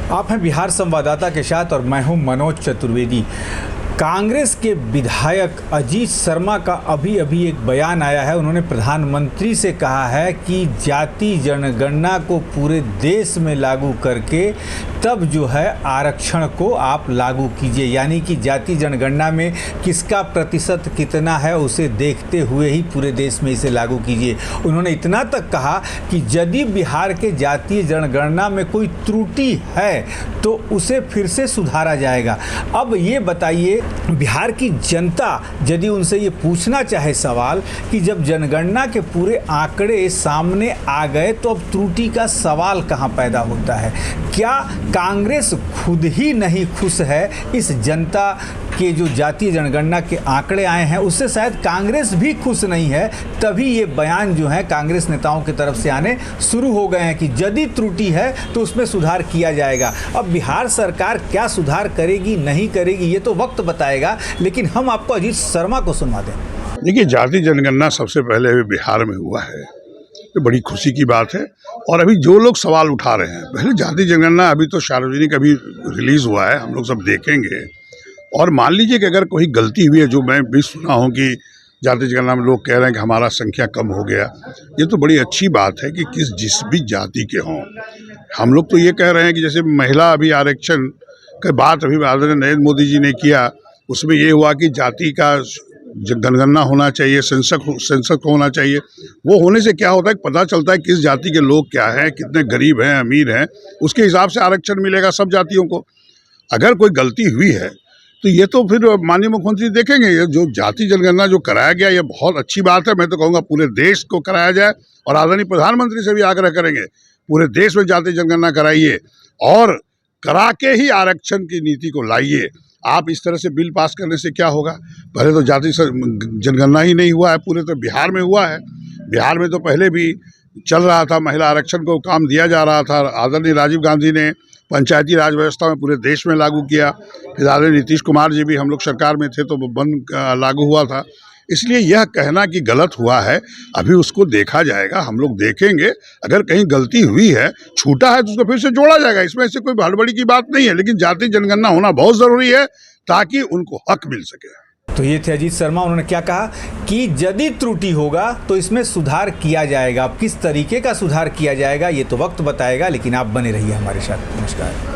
आप हैं बिहार संवाददाता के साथ और मैं हूं मनोज चतुर्वेदी। कांग्रेस के विधायक अजीत शर्मा का अभी एक बयान आया है। उन्होंने प्रधानमंत्री से कहा है कि जाति जनगणना को पूरे देश में लागू करके तब जो है आरक्षण को आप लागू कीजिए, यानी कि जाति जनगणना में किसका प्रतिशत कितना है उसे देखते हुए ही पूरे देश में इसे लागू कीजिए। उन्होंने इतना तक कहा कि यदि बिहार के जातीय जनगणना में कोई त्रुटि है तो उसे फिर से सुधारा जाएगा। अब ये बताइए, बिहार की जनता यदि उनसे ये पूछना चाहे सवाल कि जब जनगणना के पूरे आंकड़े सामने आ गए तो अब त्रुटि का सवाल कहाँ पैदा होता है? क्या कांग्रेस खुद ही नहीं खुश है इस जनता के जो जातीय जनगणना के आंकड़े आए हैं उससे? शायद कांग्रेस भी खुश नहीं है, तभी ये बयान जो है कांग्रेस नेताओं की तरफ से आने शुरू हो गए हैं कि यदि त्रुटि है तो उसमें सुधार किया जाएगा। अब बिहार सरकार क्या सुधार करेगी नहीं करेगी ये तो वक्त बताएगा, लेकिन हम आपको अजीत शर्मा को सुनवा दें। देखिए, जाति जनगणना सबसे पहले अभी बिहार में हुआ है, ये बड़ी खुशी की बात है। और अभी जो लोग सवाल उठा रहे हैं, पहले जाति जनगणना अभी तो सार्वजनिक अभी रिलीज हुआ है, हम लोग सब देखेंगे। और मान लीजिए कि अगर कोई गलती हुई है, जो मैं भी सुना हूँ कि जाति जनगणना में लोग कह रहे हैं कि हमारा संख्या कम हो गया, ये तो बड़ी अच्छी बात है कि जिस भी जाति के हों। हम लोग तो ये कह रहे हैं कि जैसे महिला अभी आरक्षण की बात अभी आदरणीय नरेंद्र मोदी जी ने किया, उसमें ये हुआ कि जाति का जनगणना होना चाहिए, सेंसस होना चाहिए। वो होने से क्या होता है, पता चलता है किस जाति के लोग क्या हैं, कितने गरीब हैं, अमीर हैं, उसके हिसाब से आरक्षण मिलेगा सब जातियों को। अगर कोई गलती हुई है तो ये तो फिर माननीय मुख्यमंत्री देखेंगे। ये जो जाति जनगणना जो कराया गया, ये बहुत अच्छी बात है। मैं तो कहूँगा पूरे देश को कराया जाए, और आदरणीय प्रधानमंत्री से भी आग्रह करेंगे पूरे देश में जाति जनगणना कराइए और करा के ही आरक्षण की नीति को लाइए। आप इस तरह से बिल पास करने से क्या होगा? पहले तो जाति जनगणना ही नहीं हुआ है, पूरे तो बिहार में हुआ है। बिहार में तो पहले भी चल रहा था, महिला आरक्षण को काम दिया जा रहा था। आदरणीय राजीव गांधी ने पंचायती राज व्यवस्था में पूरे देश में लागू किया। फिर आदरणीय नीतीश कुमार जी भी हम लोग सरकार में थे तो लागू हुआ था। इसलिए यह कहना कि गलत हुआ है, अभी उसको देखा जाएगा, हम लोग देखेंगे। अगर कहीं गलती हुई है, छूटा है, तो उसको फिर से जोड़ा जाएगा। इसमें ऐसे कोई हड़बड़ी की बात नहीं है, लेकिन जाति जनगणना होना बहुत ज़रूरी है ताकि उनको हक मिल सके। तो ये थे अजीत शर्मा। उन्होंने क्या कहा कि यदि त्रुटि होगा तो इसमें सुधार किया जाएगा। अब किस तरीके का सुधार किया जाएगा ये तो वक्त बताएगा, लेकिन आप बने रहिए हमारे साथ। नमस्कार।